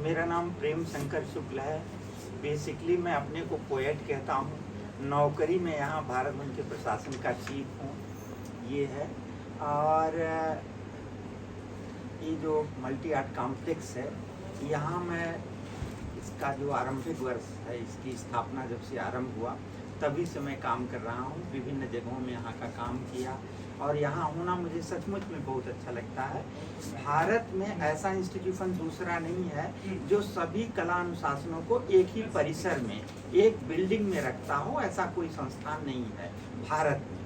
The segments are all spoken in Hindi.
मेरा नाम प्रेम शंकर शुक्ल है। बेसिकली मैं अपने को पोएट कहता हूँ। नौकरी में यहाँ भारत भवन के प्रशासन का चीफ हूँ, ये है। और ये जो मल्टी आर्ट कॉम्प्लेक्स है, यहाँ मैं इसका जो आरंभिक वर्ष है, इसकी स्थापना जब से आरंभ हुआ तभी से मैं काम कर रहा हूँ। विभिन्न जगहों में यहाँ का काम किया और यहाँ होना मुझे सचमुच में बहुत अच्छा लगता है। भारत में ऐसा इंस्टीट्यूशन दूसरा नहीं है जो सभी कला अनुशासनों को एक ही परिसर में, एक बिल्डिंग में रखता हो। ऐसा कोई संस्थान नहीं है भारत में।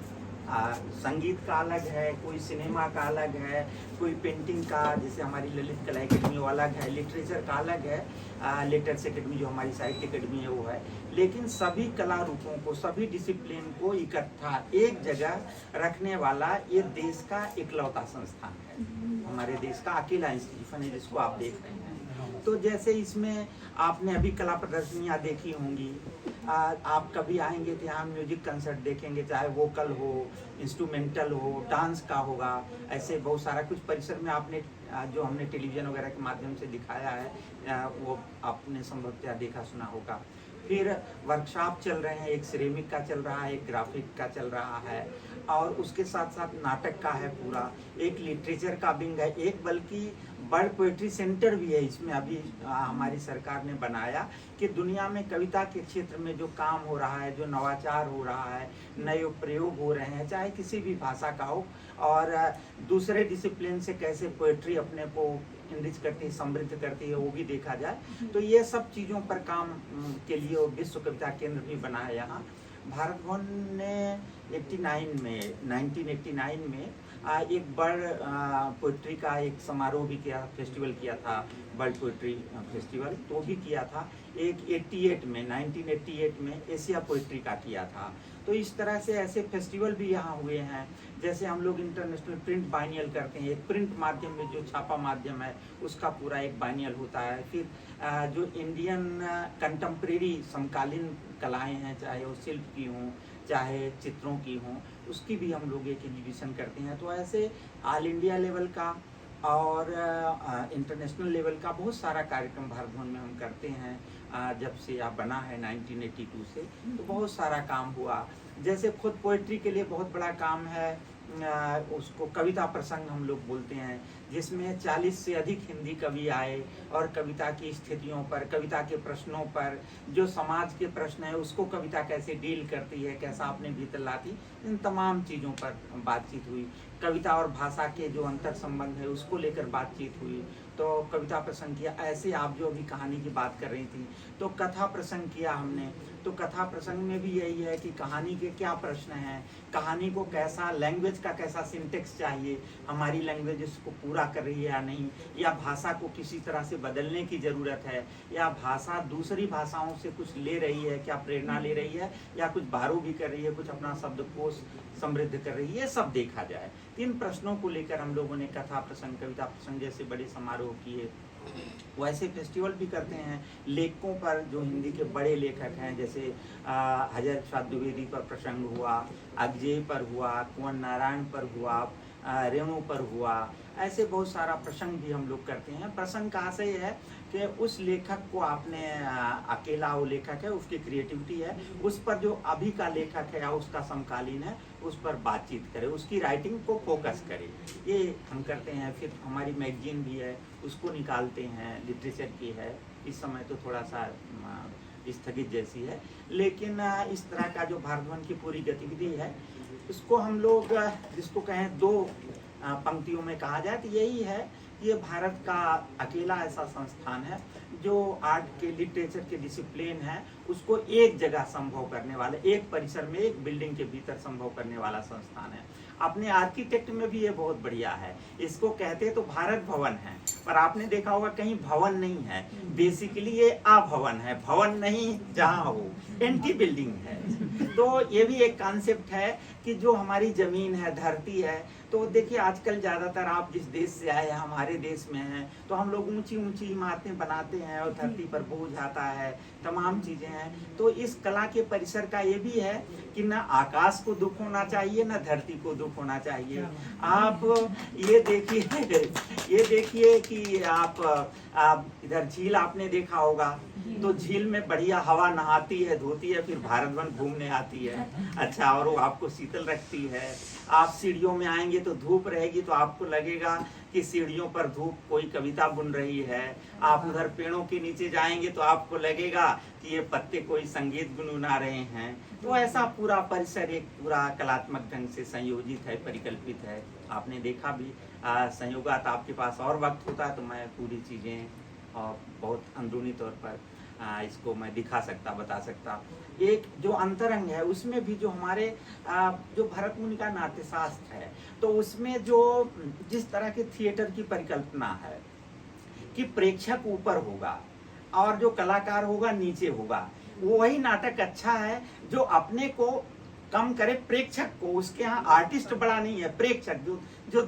संगीत का अलग है, कोई सिनेमा का अलग है, कोई पेंटिंग का, जैसे हमारी ललित कला एकेडमी वो अलग है, लिटरेचर का अलग है, लेटर्स एकेडमी जो हमारी साहित्य एकेडमी है वो है। लेकिन सभी कला रूपों को, सभी डिसिप्लिन को इकट्ठा एक जगह रखने वाला ये देश का इकलौता संस्थान है। हमारे देश का अकेला इंस्टीट्यूशन है जिसको आप देख रहे हैं। तो जैसे इसमें आपने अभी कला प्रदर्शनियाँ देखी होंगी, आप कभी आएंगे तो यहाँ म्यूजिक कंसर्ट देखेंगे, चाहे वोकल हो, इंस्ट्रूमेंटल हो, डांस का होगा, ऐसे बहुत सारा कुछ परिसर में आपने जो हमने टेलीविज़न वगैरह के माध्यम से दिखाया है वो आपने संभवतः देखा सुना होगा। फिर वर्कशॉप चल रहे हैं, एक सिरेमिक का चल रहा है, एक ग्राफिक का चल रहा है और उसके साथ साथ नाटक का है पूरा, एक लिटरेचर का विंग है, एक बल्कि वर्ल्ड पोएट्री सेंटर भी है। इसमें अभी हमारी सरकार ने बनाया कि दुनिया में कविता के क्षेत्र में जो काम हो रहा है, जो नवाचार हो रहा है, नए प्रयोग हो रहे हैं, चाहे किसी भी भाषा का हो, और दूसरे डिसिप्लिन से कैसे पोएट्री अपने को इनरिच करती है, समृद्ध करती है, वो भी देखा जाए। तो ये सब चीज़ों पर काम के लिए विश्व कविता केंद्र भी बना है यहाँ। भारत भवन ने 1989 में एक वर्ल्ड पोइट्री का एक समारोह भी किया, फेस्टिवल किया था, वर्ल्ड पोइट्री फेस्टिवल, तो भी किया था। एक 1988 में एशिया पोइट्री का किया था। तो इस तरह से ऐसे फेस्टिवल भी यहाँ हुए हैं। जैसे हम लोग इंटरनेशनल प्रिंट बाइनियल करते हैं, एक प्रिंट माध्यम में जो छापा माध्यम है उसका पूरा एक बाइनियल होता है। फिर जो इंडियन कंटेम्प्रेरी समकालीन कलाएँ हैं, चाहे वो शिल्प की हों, चाहे चित्रों की हों, उसकी भी हम लोग एक एग्जीबिशन करते हैं। तो ऐसे ऑल इंडिया लेवल का और इंटरनेशनल लेवल का बहुत सारा कार्यक्रम भारत भवन में हम करते हैं। जब से यह बना है 1982 से, तो बहुत सारा काम हुआ। जैसे खुद पोइट्री के लिए बहुत बड़ा काम है, उसको कविता प्रसंग हम लोग बोलते हैं, जिसमें 40 से अधिक हिंदी कवि आए और कविता की स्थितियों पर, कविता के प्रश्नों पर, जो समाज के प्रश्न है उसको कविता कैसे डील करती है, कैसा अपने भीतर लाती, इन तमाम चीज़ों पर बातचीत हुई। कविता और भाषा के जो अंतर संबंध है उसको लेकर बातचीत हुई। तो कविता प्रसंग किया। ऐसे आप जो अभी कहानी की बात कर रही थी, तो कथा प्रसंग किया हमने। तो कथा प्रसंग में भी यही है कि कहानी के क्या प्रश्न हैं, कहानी को कैसा, लैंग्वेज का कैसा सिंटेक्स चाहिए, हमारी लैंग्वेज इसको पूरा कर रही है या नहीं, या भाषा को किसी तरह से बदलने की ज़रूरत है, या भाषा दूसरी भाषाओं से कुछ ले रही है, क्या प्रेरणा ले रही है, या कुछ बारू भी कर रही है, कुछ अपना शब्दकोश समृद्ध कर रही है, ये सब देखा जाए। इन प्रश्नों को लेकर हम लोगों ने कथा प्रसंग, कविता प्रसंग जैसे बड़े समारोह किए। वैसे फेस्टिवल भी करते हैं लेखकों पर, जो हिंदी के बड़े लेखक हैं, जैसे हजरत शाह द्विवेदी पर प्रसंग हुआ, अजय पर हुआ, कुंवर नारायण पर हुआ, रेणु पर हुआ। ऐसे बहुत सारा प्रसंग भी हम लोग करते हैं। प्रसंग का आशय है कि उस लेखक को आपने, अकेला वो लेखक है, उसकी क्रिएटिविटी है, उस पर जो अभी का लेखक है या उसका समकालीन है उस पर बातचीत करे, उसकी राइटिंग को फोकस करे, ये हम करते हैं। फिर हमारी मैगजीन भी है, उसको निकालते हैं, लिटरेचर की है, इस समय तो थोड़ा सा स्थगित जैसी है, लेकिन इस तरह का जो भारत भवन की पूरी गतिविधि है, इसको हम लोग जिसको कहें दो पंक्तियों में कहा जाए तो यही है, ये भारत का अकेला ऐसा संस्थान है जो आर्ट के, लिटरेचर के डिसिप्लिन है उसको एक जगह संभव करने वाले, एक परिसर में, एक बिल्डिंग के भीतर संभव करने वाला संस्थान है। अपने आर्किटेक्ट में भी ये बहुत बढ़िया है। इसको कहते तो भारत भवन है, पर आपने देखा होगा कहीं भवन नहीं है, बेसिकली ये अभवन है, भवन नहीं जहाँ हो, एंटी बिल्डिंग है। तो ये भी एक कॉन्सेप्ट है कि जो हमारी जमीन है, धरती है, तो देखिए आजकल ज़्यादातर आप जिस देश से आए हैं, हमारे देश में हैं, तो हम लोग ऊंची ऊंची इमारतें बनाते हैं और धरती पर बोझ आता है, तमाम चीज़ें हैं, तो इस कला के परिसर का ये भी है कि ना आकाश को दुख होना चाहिए, ना धरती को दुख होना चाहिए। आप ये देखिए कि आप इधर झील आपने देखा होगा, तो झील में बढ़िया हवा नहाती है, धोती है, फिर भारत वन घूमने आती है। अच्छा, और वो आपको शीतल रखती है। आप सीढ़ियों में आएंगे तो धूप रहेगी, तो आपको लगेगा कि सीढ़ियों पर धूप कोई कविता बुन रही है। आप उधर पेड़ों के नीचे जाएंगे तो आपको लगेगा कि ये पत्ते कोई संगीत गुनगुना रहे हैं। तो ऐसा पूरा परिसर एक पूरा कलात्मक ढंग से संयोजित है, परिकल्पित है। आपने देखा भी, संयोगात आपके पास और वक्त होता तो मैं पूरी चीज़ें और बहुत अंदरूनी तौर पर इसको मैं दिखा सकता, बता सकता। एक जो अंतरंग है उसमें भी जो हमारे जो भरत मुनि का नाट्यशास्त्र है, तो उसमें जो जिस तरह के थिएटर की परिकल्पना है कि प्रेक्षक ऊपर होगा और जो कलाकार होगा नीचे होगा, वही नाटक अच्छा है जो अपने को कम करे, प्रेक्षक को। उसके यहाँ आर्टिस्ट बड़ा नहीं है, प्रेक्षक जो